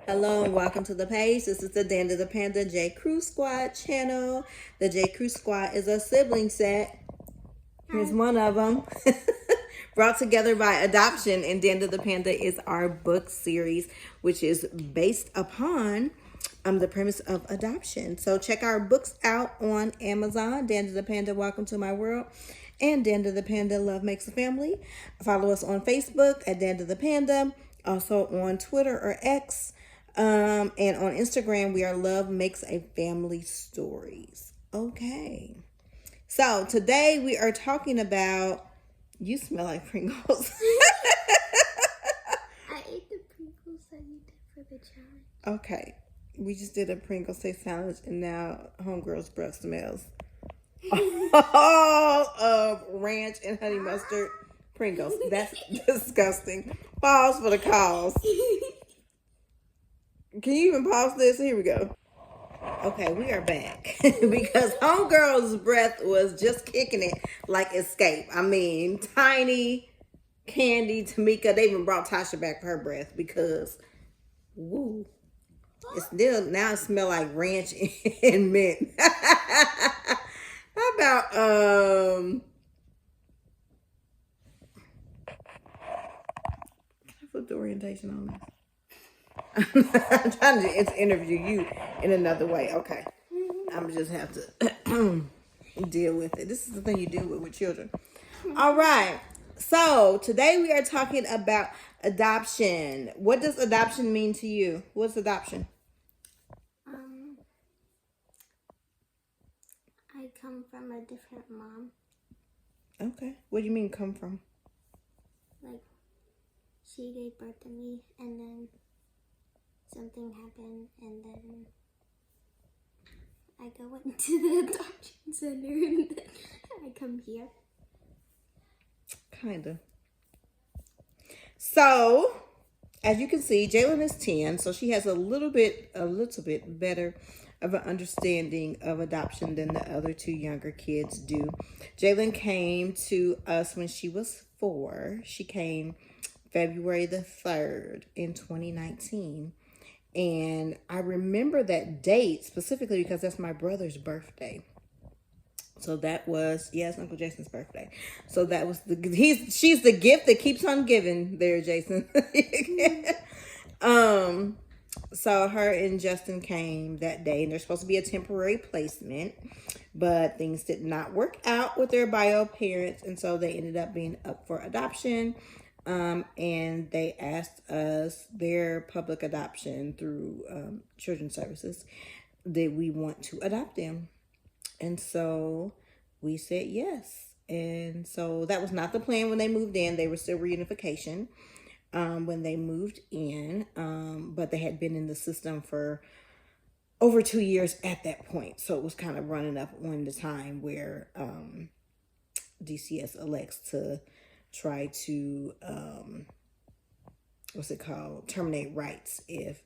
Hello and welcome to the page. This is the Danda the Panda J Crew Squad channel. The J Crew Squad is a sibling set. Here's one of them. Brought together by adoption, and Danda the Panda is our book series, which is based upon the premise of adoption. So check our books out on Amazon. Danda the Panda, Welcome to My World, and Danda the Panda, Love Makes a Family. Follow us on Facebook at Danda the Panda. Also on Twitter or X. And on Instagram, we are Love Makes a Family Stories. Okay. So today we are talking about, you smell like Pringles. I ate the Pringles that you did for the challenge. Okay. We just did a Pringles taste challenge and now Homegirl's breath smells all of ranch and honey mustard Pringles. That's disgusting. Pause for the cause. Can you even pause this? Here we go. Okay, we are back because Homegirl's breath was just kicking it like Escape. I mean, Tiny, Candy, Tamika, they even brought Tasha back for her breath because, woo, it's still, now it smells like ranch and mint. How about, can I put the orientation on this? I'm trying to interview you in another way. Okay. I'm just have to deal with it. This is the thing you deal with children. All right. So today we are talking about adoption. What does adoption mean to you? What's adoption? I come from a different mom. Okay. What do you mean come from? Like, she gave birth to me, and then something happened, and then I go into the adoption center, and then I come here. Kinda. So, as you can see, Jalen is 10, so she has a little bit better of an understanding of adoption than the other two younger kids do. Jalen came to us when she was 4. She came February the 3rd in 2019. And I remember that date specifically because that's my brother's birthday. So that was, yes, Uncle Jason's birthday. So that was she's the gift that keeps on giving there, Jason. So her and Justin came that day, and they're supposed to be a temporary placement, but things did not work out with their bio parents, and so they ended up being up for adoption. And they asked us, their public adoption through Children's Services, that we want to adopt them. And so we said yes. And so that was not the plan when they moved in. They were still reunification when they moved in. But they had been in the system for over 2 years at that point. So it was kind of running up on the time where DCS elects to try to, terminate rights if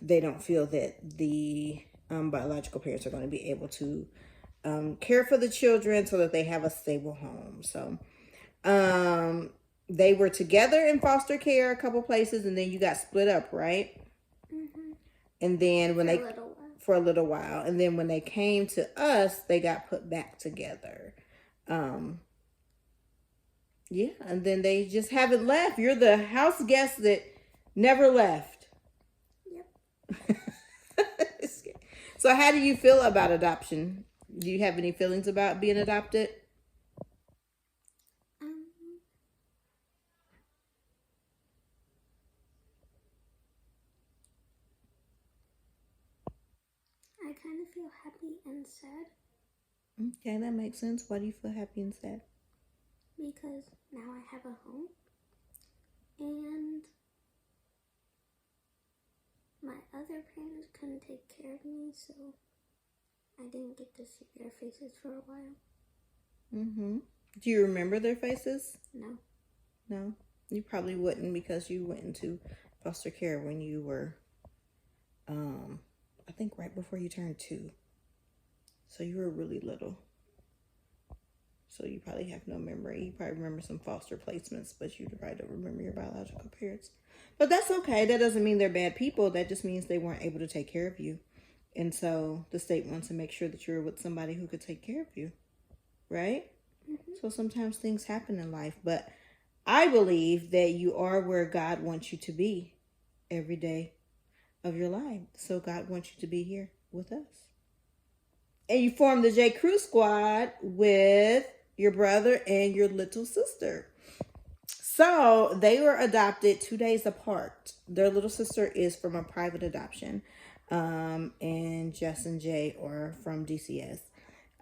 they don't feel that the biological parents are going to be able to care for the children so that they have a stable home. So they were together in foster care a couple places, and then you got split up, right? Mm-hmm. And then when For a little while, and then when they came to us, they got put back together. Yeah, and then they just haven't left. You're the house guest that never left. Yep. So how do you feel about adoption? Do you have any feelings about being adopted? I kind of feel happy and sad. Okay, that makes sense. Why do you feel happy and sad? Because now I have a home, and my other parents couldn't take care of me, so I didn't get to see their faces for a while. Mm-hmm. Do you remember their faces? No. No? You probably wouldn't because you went into foster care when you were, I think right before you turned 2. So you were really little. So you probably have no memory. You probably remember some foster placements, but you probably don't remember your biological parents. But that's okay. That doesn't mean they're bad people. That just means they weren't able to take care of you. And so the state wants to make sure that you're with somebody who could take care of you. Right? Mm-hmm. So sometimes things happen in life. But I believe that you are where God wants you to be every day of your life. So God wants you to be here with us. And you formed the J. Crew Squad with your brother and your little sister. So they were adopted 2 days apart. Their little sister is from a private adoption. And Jess and Jay are from DCS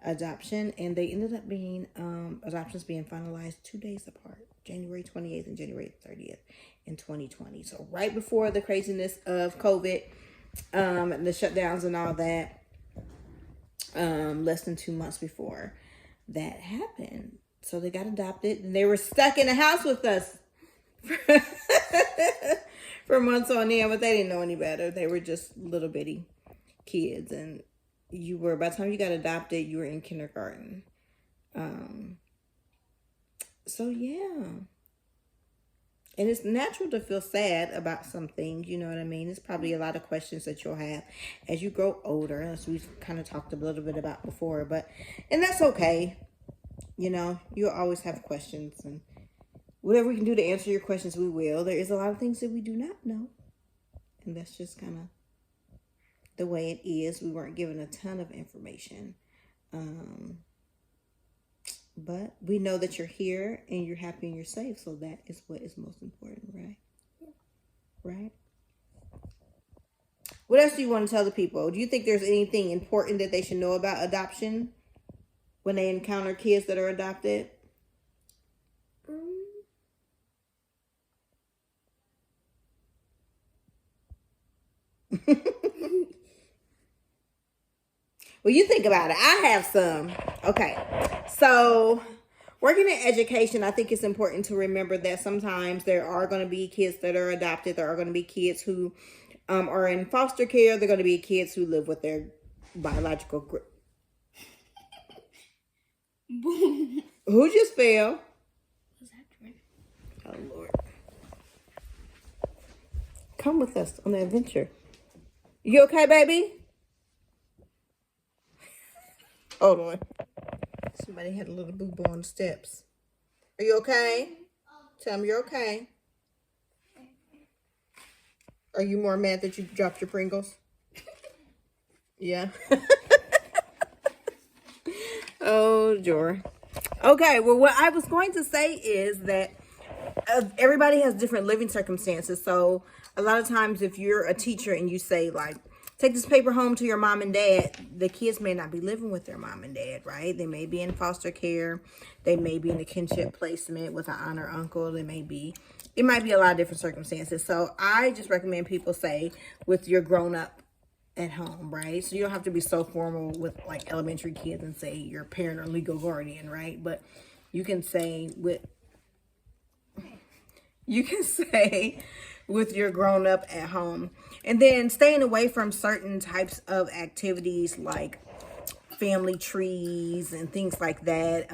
adoption. And they ended up being, adoptions being finalized 2 days apart. January 28th and January 30th in 2020. So right before the craziness of COVID, and the shutdowns and all that, less than 2 months before that happened. So they got adopted and they were stuck in the house with us for months on end, but they didn't know any better. They were just little bitty kids. And by the time you got adopted, you were in kindergarten. So yeah. And it's natural to feel sad about some things, you know what I mean? It's probably a lot of questions that you'll have as you grow older, as we've kind of talked a little bit about before. And that's okay. You know, you'll always have questions. And whatever we can do to answer your questions, we will. There is a lot of things that we do not know. And that's just kind of the way it is. We weren't given a ton of information. But we know that you're here and you're happy and you're safe. So that is what is most important, right? Yeah. Right? What else do you want to tell the people? Do you think there's anything important that they should know about adoption when they encounter kids that are adopted? Well, you think about it. I have some. Okay. So, working in education, I think it's important to remember that sometimes there are going to be kids that are adopted. There are going to be kids who are in foster care. There are going to be kids who live with their biological Who just fell? Was that Jordan? Oh, Lord. Come with us on the adventure. You okay, baby? Hold on. Somebody had a little boo-boo on the steps. Are you okay? Tell me you're okay. Are you more mad that you dropped your Pringles? Yeah. Oh, Jor. Okay, well, what I was going to say is that everybody has different living circumstances. So a lot of times if you're a teacher and you say, like, take this paper home to your mom and dad, the kids may not be living with their mom and dad, right? They may be in foster care. They may be in a kinship placement with an aunt or uncle. It might be a lot of different circumstances. So I just recommend people say with your grown-up at home, right? So you don't have to be so formal with like elementary kids and say your parent or legal guardian, right? But you can say with your grown-up at home. And then staying away from certain types of activities like family trees and things like that,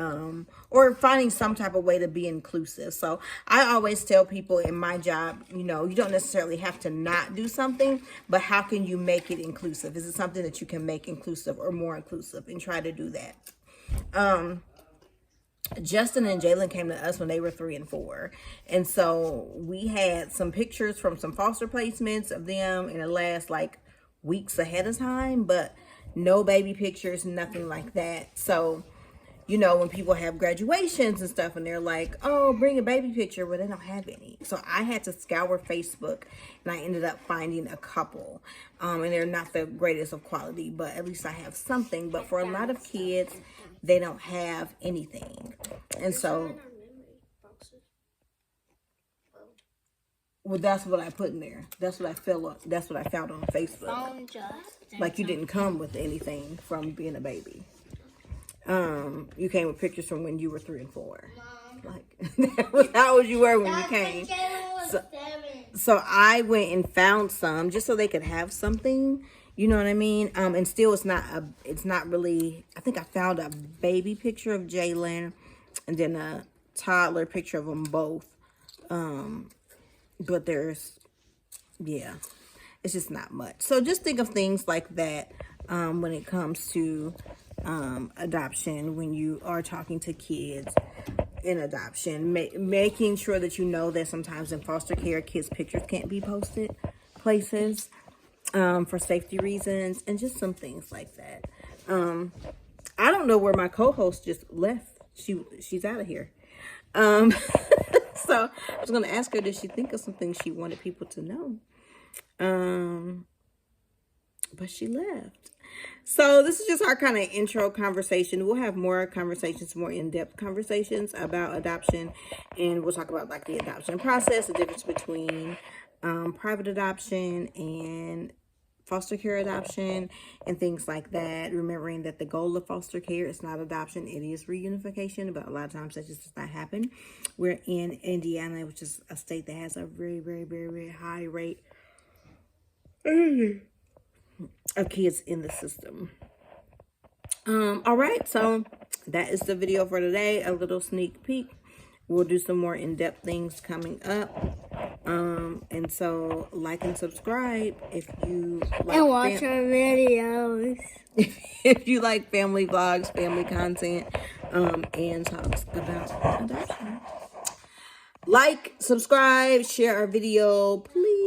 or finding some type of way to be inclusive. So I always tell people in my job, you know, you don't necessarily have to not do something, but how can you make it inclusive? Is it something that you can make inclusive or more inclusive, and try to do that? Justin and Jalen came to us when they were 3 and 4. And so we had some pictures from some foster placements of them in the last like weeks ahead of time, but no baby pictures, nothing like that. So, you know, when people have graduations and stuff and they're like, oh, bring a baby picture, well, they don't have any. So I had to scour Facebook and I ended up finding a couple. And they're not the greatest of quality, but at least I have something. But for a lot of kids, they don't have anything. And so, well, that's what I put in there. That's what I found on Facebook. Like you didn't come with anything from being a baby. You came with pictures from when you were 3 and 4. Like that was how old you were when you came. So I went and found some just so they could have something. You know what I mean? And still it's not really, I think I found a baby picture of Jalen and then a toddler picture of them both. But there's, yeah, it's just not much. So just think of things like that when it comes to adoption, when you are talking to kids in adoption, making sure that you know that sometimes in foster care, kids' pictures can't be posted places for safety reasons, and just some things like that. I don't know where my co-host just left. She's out of here. So I was going to ask her, did she think of something she wanted people to know? But she left. So this is just our kind of intro conversation. We'll have more conversations, more in-depth conversations about adoption. And we'll talk about like the adoption process, the difference between private adoption and foster care adoption and things like that. Remembering that the goal of foster care is not adoption, it is reunification, but a lot of times that just does not happen. We're in Indiana, which is a state that has a very, very, very, very high rate of kids in the system. All right, so that is the video for today, a little sneak peek. We'll do some more in-depth things coming up. And so like and subscribe if you like, and watch our videos. If you like family vlogs, family content, and talks about adoption. Like, subscribe, share our video, please.